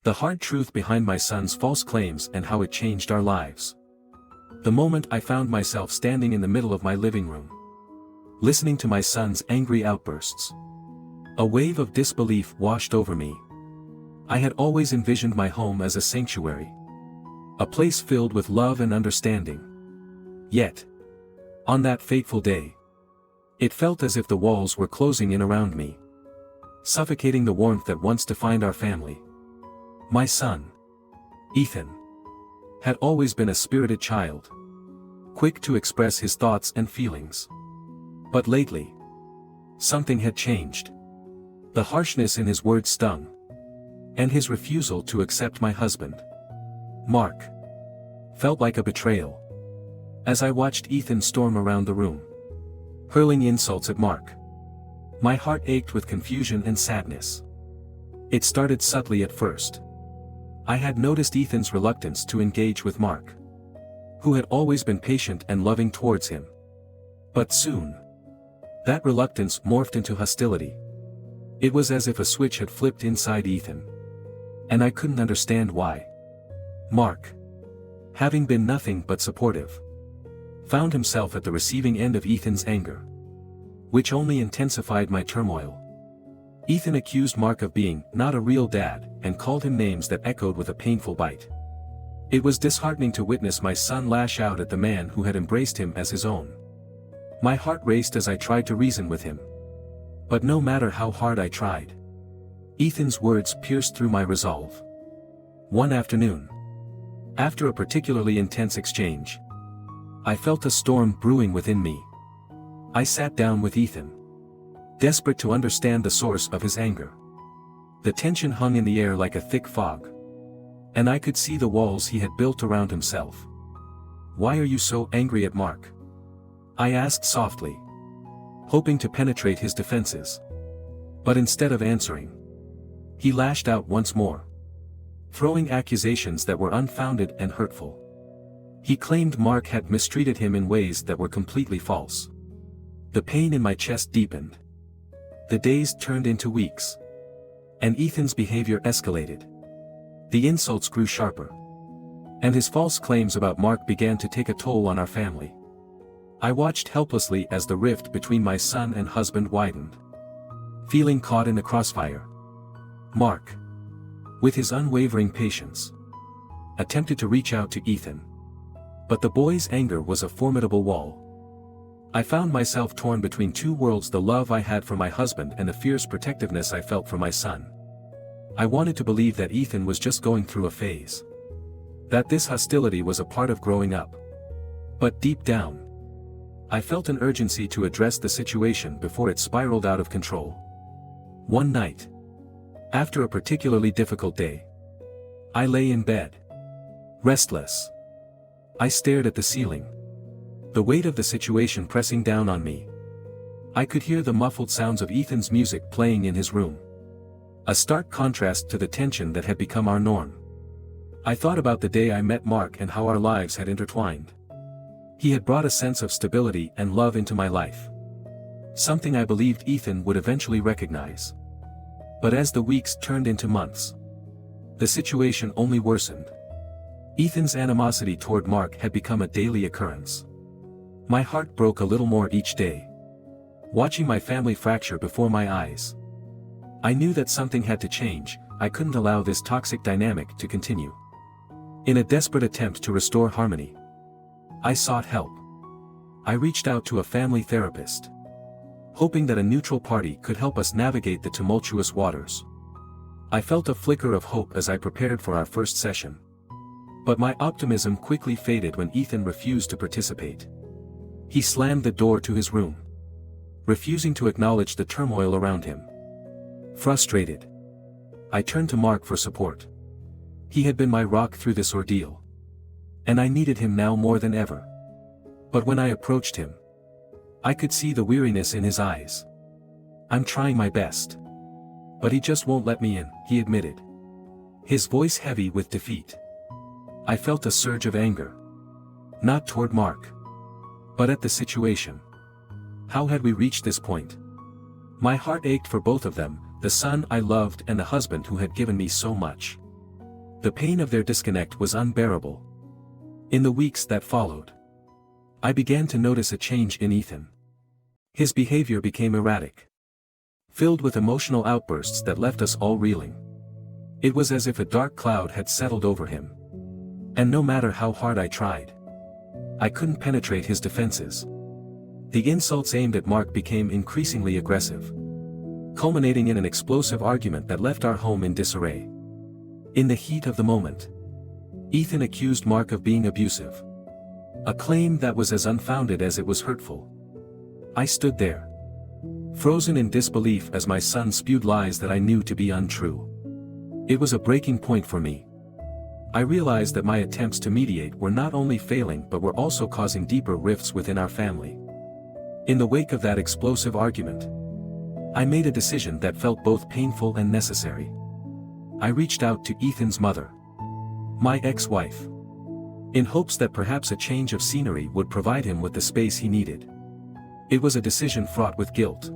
The hard truth behind my son's false claims and how it changed our lives. The moment I found myself standing in the middle of my living room, listening to my son's angry outbursts. A wave of disbelief washed over me. I had always envisioned my home as a sanctuary. A place filled with love and understanding. Yet, on that fateful day, it felt as if the walls were closing in around me, suffocating the warmth that once defined our family. My son, Ethan, had always been a spirited child, quick to express his thoughts and feelings. But lately, something had changed. The harshness in his words stung, and his refusal to accept my husband, Mark, felt like a betrayal. As I watched Ethan storm around the room, hurling insults at Mark, my heart ached with confusion and sadness. It started subtly at first. I had noticed Ethan's reluctance to engage with Mark, who had always been patient and loving towards him. But soon, that reluctance morphed into hostility. It was as if a switch had flipped inside Ethan, and I couldn't understand why. Mark, having been nothing but supportive, found himself at the receiving end of Ethan's anger, which only intensified my turmoil. Ethan accused Mark of being not a real dad and called him names that echoed with a painful bite. It was disheartening to witness my son lash out at the man who had embraced him as his own. My heart raced as I tried to reason with him. But no matter how hard I tried, Ethan's words pierced through my resolve. One afternoon, after a particularly intense exchange, I felt a storm brewing within me. I sat down with Ethan, desperate to understand the source of his anger. The tension hung in the air like a thick fog, and I could see the walls he had built around himself. "Why are you so angry at Mark?" I asked softly, hoping to penetrate his defenses. But instead of answering, he lashed out once more, throwing accusations that were unfounded and hurtful. He claimed Mark had mistreated him in ways that were completely false. The pain in my chest deepened. The days turned into weeks, and Ethan's behavior escalated. The insults grew sharper, and his false claims about Mark began to take a toll on our family. I watched helplessly as the rift between my son and husband widened, feeling caught in the crossfire. Mark, with his unwavering patience, attempted to reach out to Ethan, but the boy's anger was a formidable wall. I found myself torn between two worlds: the love I had for my husband and the fierce protectiveness I felt for my son. I wanted to believe that Ethan was just going through a phase, that this hostility was a part of growing up. But deep down, I felt an urgency to address the situation before it spiraled out of control. One night, after a particularly difficult day, I lay in bed, restless. I stared at the ceiling, the weight of the situation pressing down on me. I could hear the muffled sounds of Ethan's music playing in his room, a stark contrast to the tension that had become our norm. I thought about the day I met Mark and how our lives had intertwined. He had brought a sense of stability and love into my life, something I believed Ethan would eventually recognize. But as the weeks turned into months, the situation only worsened. Ethan's animosity toward Mark had become a daily occurrence. My heart broke a little more each day, watching my family fracture before my eyes. I knew that something had to change. I couldn't allow this toxic dynamic to continue. In a desperate attempt to restore harmony, I sought help. I reached out to a family therapist, hoping that a neutral party could help us navigate the tumultuous waters. I felt a flicker of hope as I prepared for our first session. But my optimism quickly faded when Ethan refused to participate. He slammed the door to his room, refusing to acknowledge the turmoil around him. Frustrated, I turned to Mark for support. He had been my rock through this ordeal, and I needed him now more than ever. But when I approached him, I could see the weariness in his eyes. "I'm trying my best, but he just won't let me in," he admitted, his voice heavy with defeat. I felt a surge of anger, not toward Mark, but at the situation. How had we reached this point? My heart ached for both of them, the son I loved and the husband who had given me so much. The pain of their disconnect was unbearable. In the weeks that followed, I began to notice a change in Ethan. His behavior became erratic, filled with emotional outbursts that left us all reeling. It was as if a dark cloud had settled over him. And no matter how hard I tried, I couldn't penetrate his defenses. The insults aimed at Mark became increasingly aggressive, culminating in an explosive argument that left our home in disarray. In the heat of the moment, Ethan accused Mark of being abusive, a claim that was as unfounded as it was hurtful. I stood there, frozen in disbelief as my son spewed lies that I knew to be untrue. It was a breaking point for me. I realized that my attempts to mediate were not only failing but were also causing deeper rifts within our family. In the wake of that explosive argument, I made a decision that felt both painful and necessary. I reached out to Ethan's mother, my ex-wife, in hopes that perhaps a change of scenery would provide him with the space he needed. It was a decision fraught with guilt,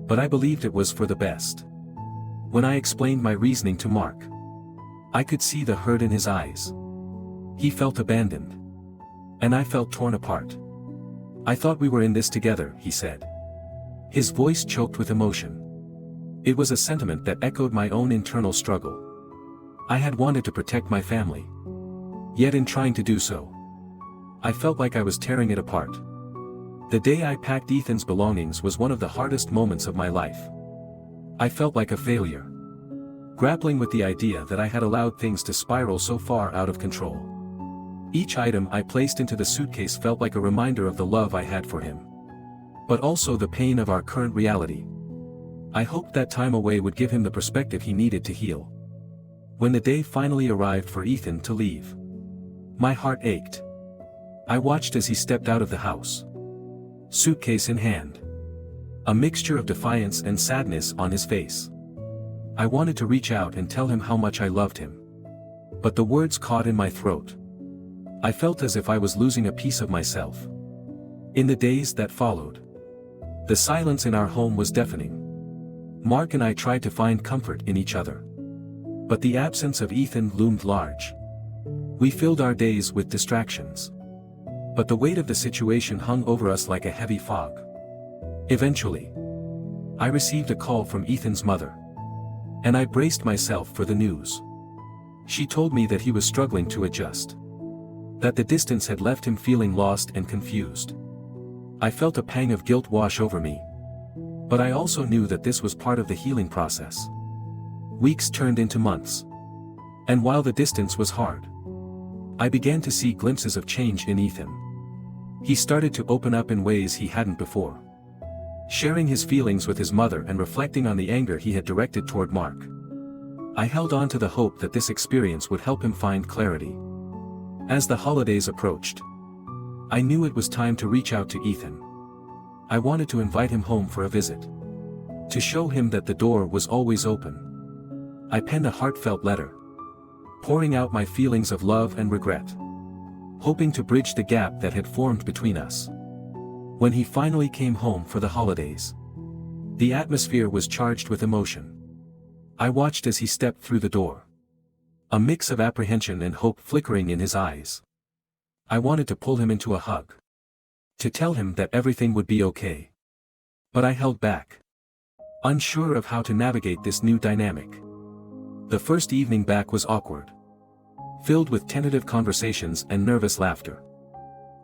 but I believed it was for the best. When I explained my reasoning to Mark, I could see the hurt in his eyes. He felt abandoned, and I felt torn apart. "I thought we were in this together," he said, his voice choked with emotion. It was a sentiment that echoed my own internal struggle. I had wanted to protect my family, yet in trying to do so, I felt like I was tearing it apart. The day I packed Ethan's belongings was one of the hardest moments of my life. I felt like a failure, grappling with the idea that I had allowed things to spiral so far out of control. Each item I placed into the suitcase felt like a reminder of the love I had for him, but also the pain of our current reality. I hoped that time away would give him the perspective he needed to heal. When the day finally arrived for Ethan to leave, my heart ached. I watched as he stepped out of the house, suitcase in hand, a mixture of defiance and sadness on his face. I wanted to reach out and tell him how much I loved him, but the words caught in my throat. I felt as if I was losing a piece of myself. In the days that followed, the silence in our home was deafening. Mark and I tried to find comfort in each other, but the absence of Ethan loomed large. We filled our days with distractions, but the weight of the situation hung over us like a heavy fog. Eventually, I received a call from Ethan's mother, and I braced myself for the news. She told me that he was struggling to adjust, that the distance had left him feeling lost and confused. I felt a pang of guilt wash over me, but I also knew that this was part of the healing process. Weeks turned into months, and while the distance was hard, I began to see glimpses of change in Ethan. He started to open up in ways he hadn't before, sharing his feelings with his mother and reflecting on the anger he had directed toward Mark. I held on to the hope that this experience would help him find clarity. As the holidays approached, I knew it was time to reach out to Ethan. I wanted to invite him home for a visit, to show him that the door was always open. I penned a heartfelt letter, pouring out my feelings of love and regret, hoping to bridge the gap that had formed between us. When he finally came home for the holidays, the atmosphere was charged with emotion. I watched as he stepped through the door, a mix of apprehension and hope flickering in his eyes. I wanted to pull him into a hug, to tell him that everything would be okay. But I held back, unsure of how to navigate this new dynamic. The first evening back was awkward, filled with tentative conversations and nervous laughter.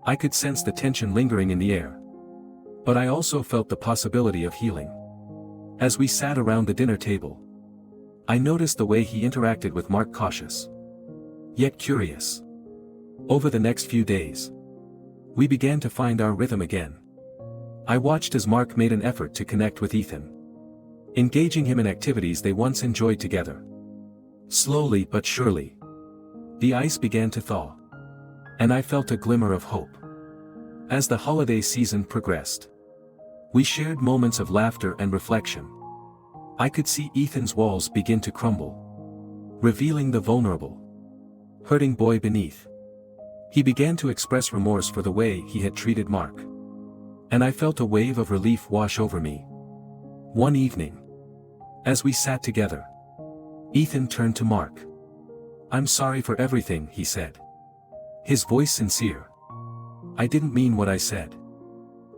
I could sense the tension lingering in the air, but I also felt the possibility of healing. As we sat around the dinner table, I noticed the way he interacted with Mark, cautious, yet curious. Over the next few days, we began to find our rhythm again. I watched as Mark made an effort to connect with Ethan, engaging him in activities they once enjoyed together. Slowly but surely, the ice began to thaw, and I felt a glimmer of hope. As the holiday season progressed, we shared moments of laughter and reflection. I could see Ethan's walls begin to crumble, revealing the vulnerable, hurting boy beneath. He began to express remorse for the way he had treated Mark, and I felt a wave of relief wash over me. One evening, as we sat together, Ethan turned to Mark. "I'm sorry for everything," he said. His voice sincere. "I didn't mean what I said.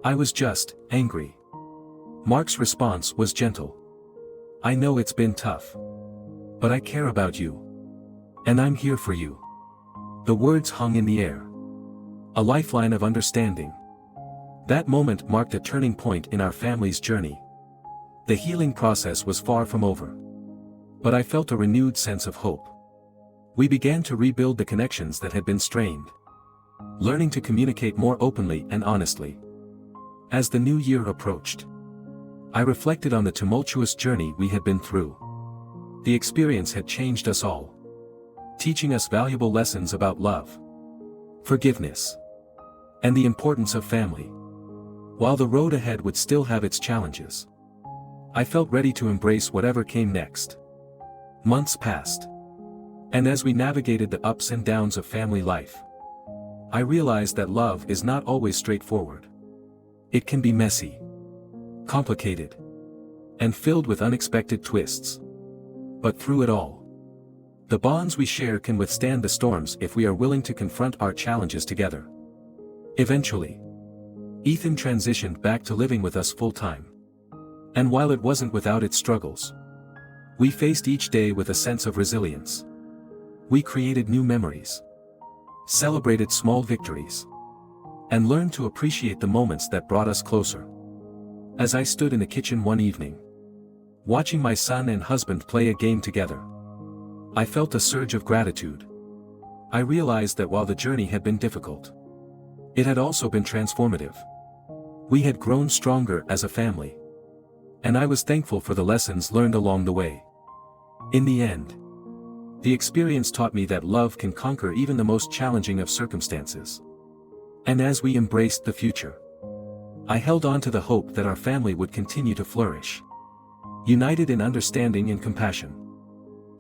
I was just angry." Mark's response was gentle. "I know it's been tough. But I care about you. And I'm here for you." The words hung in the air. A lifeline of understanding. That moment marked a turning point in our family's journey. The healing process was far from over. But I felt a renewed sense of hope. We began to rebuild the connections that had been strained. Learning to communicate more openly and honestly. As the new year approached, I reflected on the tumultuous journey we had been through. The experience had changed us all, teaching us valuable lessons about love, forgiveness, and the importance of family. While the road ahead would still have its challenges, I felt ready to embrace whatever came next. Months passed, and as we navigated the ups and downs of family life, I realized that love is not always straightforward. It can be messy, complicated, and filled with unexpected twists. But through it all, the bonds we share can withstand the storms if we are willing to confront our challenges together. Eventually, Ethan transitioned back to living with us full-time. And while it wasn't without its struggles, we faced each day with a sense of resilience. We created new memories, celebrated small victories, and learned to appreciate the moments that brought us closer. As I stood in the kitchen one evening, watching my son and husband play a game together, I felt a surge of gratitude. I realized that while the journey had been difficult, it had also been transformative. We had grown stronger as a family, and I was thankful for the lessons learned along the way. In the end, the experience taught me that love can conquer even the most challenging of circumstances. And as we embraced the future, I held on to the hope that our family would continue to flourish, united in understanding and compassion.